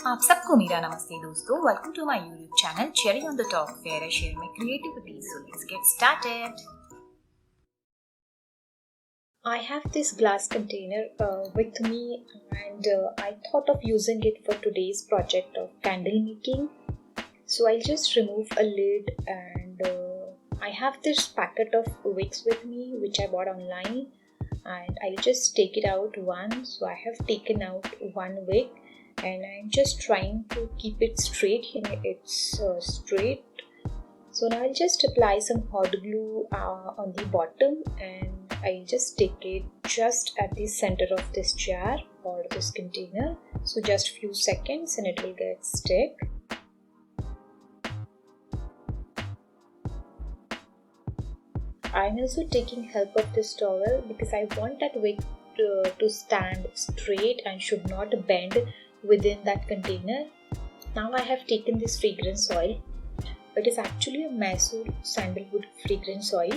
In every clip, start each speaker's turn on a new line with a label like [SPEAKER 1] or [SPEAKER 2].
[SPEAKER 1] आप सबको मेरा नमस्ते दोस्तों. Welcome to my YouTube channel Cherry on the Top, where I share my creativity. So let's get started.
[SPEAKER 2] I have this glass container with me, and I thought of using it for today's project of candle making. So I'll just remove a lid, and I have this packet of wicks with me which I bought online, and I'll just take it out one. So I have taken out one wick, and I'm just trying to keep it straight. It's straight. So now I'll just apply some hot glue on the bottom, and I'll just stick it just at the center of this jar or this container. So just few seconds and it will get stick. I'm also taking help of this towel because I want that wick to stand straight and should not bend within that container. Now I have taken this fragrance oil. It is actually a Mysore sandalwood fragrance oil.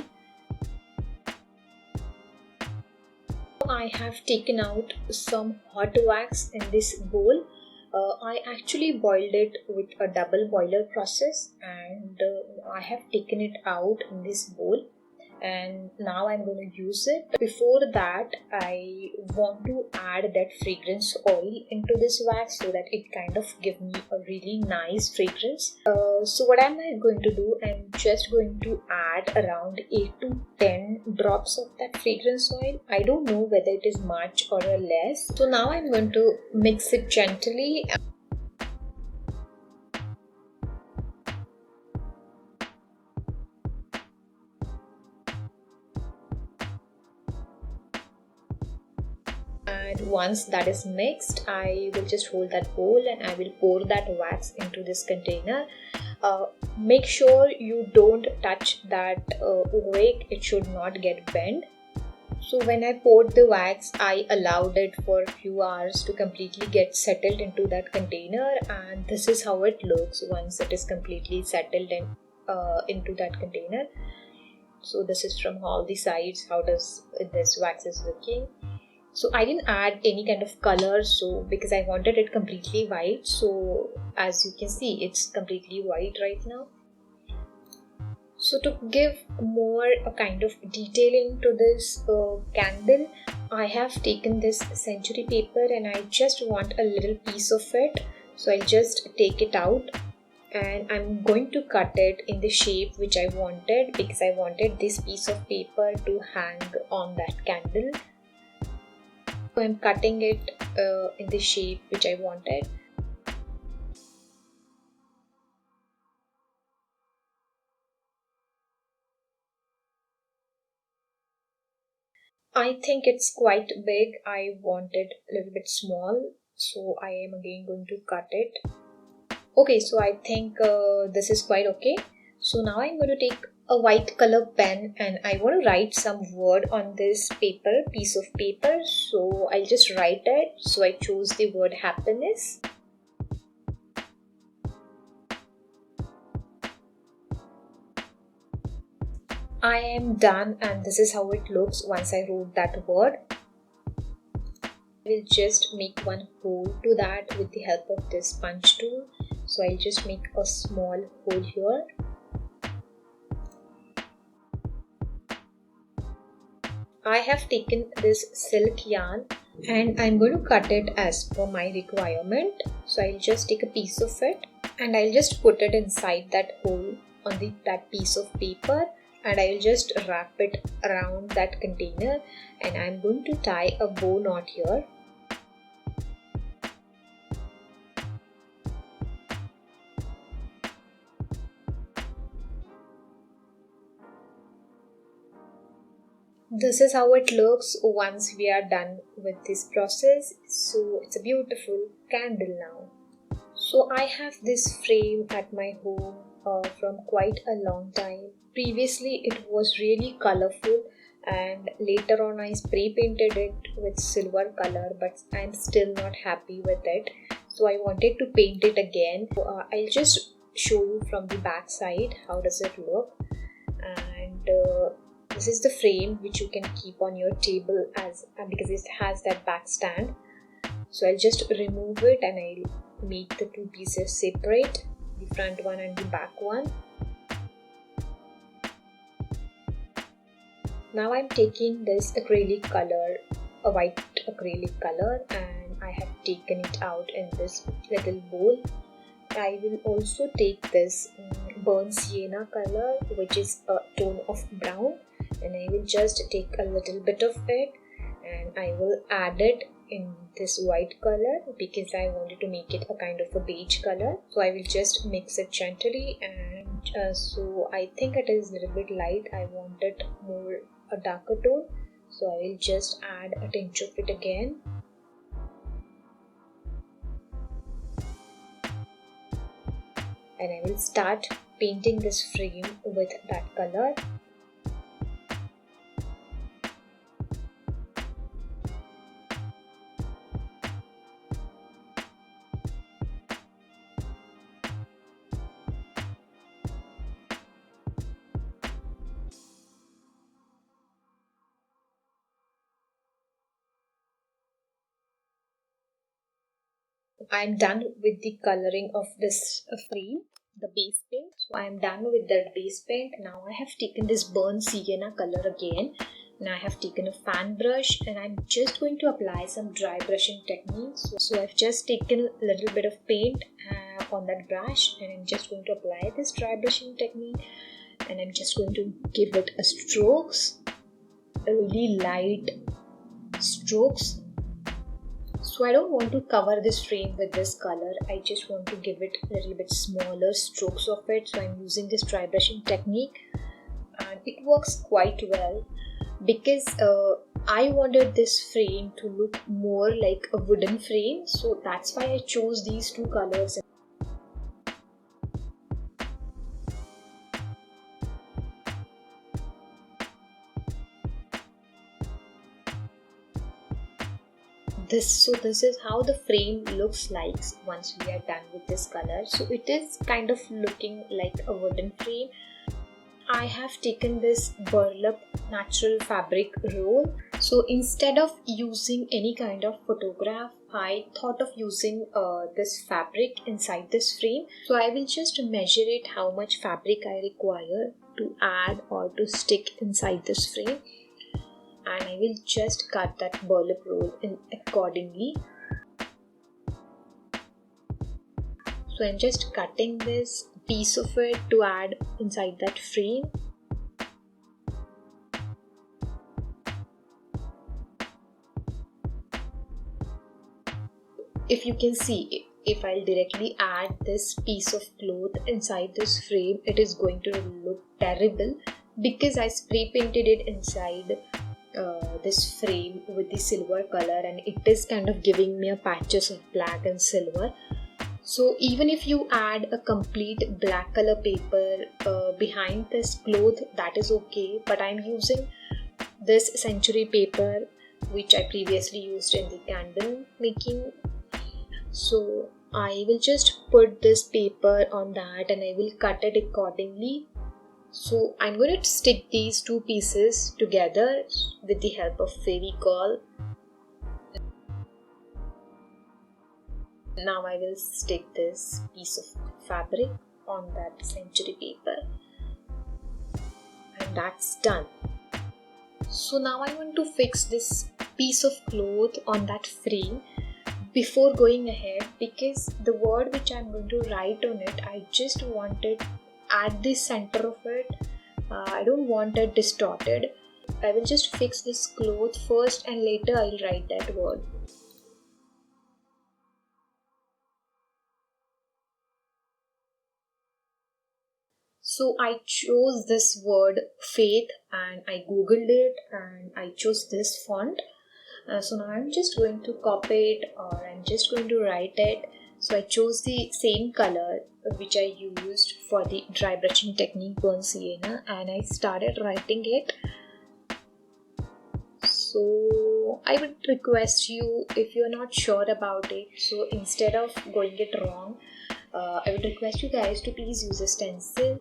[SPEAKER 2] I have taken out some hot wax in this bowl. I actually boiled it with a double boiler process, and I have taken it out in this bowl, and now I'm going to use it. Before that, I want to add that fragrance oil into this wax so that it kind of give me a really nice fragrance. So what am I going to do? I'm just going to add around 8 to 10 drops of that fragrance oil. I don't know whether it is much or less. So now I'm going to mix it gently. And once that is mixed, I will just hold that bowl and I will pour that wax into this container. Make sure you don't touch that wick, it should not get bent. So when I poured the wax, I allowed it for a few hours to completely get settled into that container, and this is how it looks once it is completely settled into that container. So this is from all the sides how does this wax is looking. So I didn't add any kind of color, so because I wanted it completely white. So as you can see, it's completely white right now. So to give more a kind of detailing to this candle, I have taken this century paper and I just want a little piece of it. So I'll just take it out and I'm going to cut it in the shape which I wanted, because I wanted this piece of paper to hang on that candle. So I'm cutting it in the shape which I wanted. I think it's quite big. I want it a little bit small, so I am again going to cut it. Okay, so I think this is quite okay. So now I'm going to take a white color pen and I want to write some word on this piece of paper. So I'll just write it. So I chose the word happiness. I am done, and this is how it looks once I wrote that word. I will just make one hole to that with the help of this punch tool. So I'll just make a small hole here. I have taken this silk yarn and I'm going to cut it as per my requirement. So I'll just take a piece of it and I'll just put it inside that hole on that piece of paper, and I'll just wrap it around that container, and I'm going to tie a bow knot here. This is how it looks once we are done with this process. So it's a beautiful candle now. So I have this frame at my home from quite a long time. Previously it was really colorful, and later on I spray painted it with silver color, but I'm still not happy with it. So I wanted to paint it again. I'll just show you from the back side how does it look. And this is the frame which you can keep on your table because it has that back stand. So I'll just remove it and I'll make the two pieces separate, the front one and the back one. Now I'm taking this acrylic color, a white acrylic color, and I have taken it out in this little bowl. I will also take this burnt sienna color, which is a tone of brown, and I will just take a little bit of it and I will add it in this white color because I wanted to make it a kind of a beige color. So I will just mix it gently, and so I think it is a little bit light. I want it more a darker tone, so I will just add a tinge of it again. And I will start painting this frame with that color. I'm done with the coloring of this frame, the base paint. So I'm done with that base paint. Now I have taken this burnt sienna color again, and I have taken a fan brush, and I'm just going to apply some dry brushing techniques. So I've just taken a little bit of paint on that brush, and I'm just going to apply this dry brushing technique, and I'm just going to give it a strokes, a really light strokes. So I don't want to cover this frame with this color, I just want to give it a little bit smaller strokes of it. So I'm using this dry brushing technique, and it works quite well because I wanted this frame to look more like a wooden frame, so that's why I chose these two colors. This is how the frame looks like once we are done with this color. So it is kind of looking like a wooden frame. I have taken this burlap natural fabric roll. So instead of using any kind of photograph, I thought of using this fabric inside this frame. So I will just measure it how much fabric I require to add or to stick inside this frame, and I will just cut that burlap roll in accordingly. So I'm just cutting this piece of it to add inside that frame. If you can see, if I'll directly add this piece of cloth inside this frame, it is going to look terrible because I spray painted it inside this frame with the silver color, and it is kind of giving me a patches of black and silver. So even if you add a complete black color paper behind this cloth, that is okay, but I'm using this century paper which I previously used in the candle making. So I will just put this paper on that and I will cut it accordingly. So I'm going to stick these two pieces together with the help of Fevicol. Now I will stick this piece of fabric on that century paper, and that's done. So now I want to fix this piece of cloth on that frame before going ahead, because the word which I'm going to write on it, I just want it at the center of it. I don't want it distorted. I will just fix this cloth first and later I'll write that word. So I chose this word faith and I googled it and I chose this font. So now I'm just going to copy it, or I'm just going to write it. So I chose the same color which I used for the dry brushing technique, burnt sienna, and I started writing it. So I would request you, if you're not sure about it, so instead of going it wrong, I would request you guys to please use a stencil.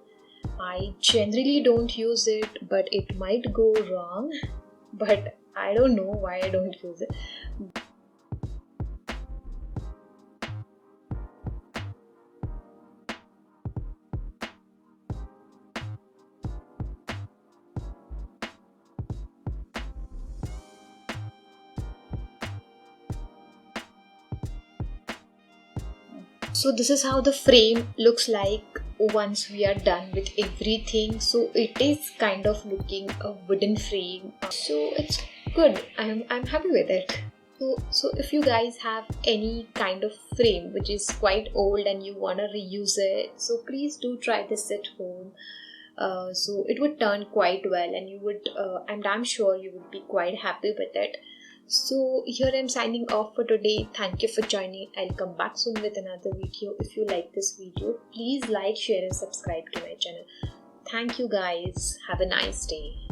[SPEAKER 2] I generally don't use it, but it might go wrong, but I don't know why I don't use it. So this is how the frame looks like once we are done with everything. So it is kind of looking a wooden frame, so it's good. I'm happy with it. So if you guys have any kind of frame which is quite old and you want to reuse it, so please do try this at home. So it would turn quite well, and you would and I'm sure you would be quite happy with it. So here I'm signing off for today. Thank you for joining. I'll come back soon with another video. If you like this video, please like, share and subscribe to my channel. Thank you guys. Have a nice day.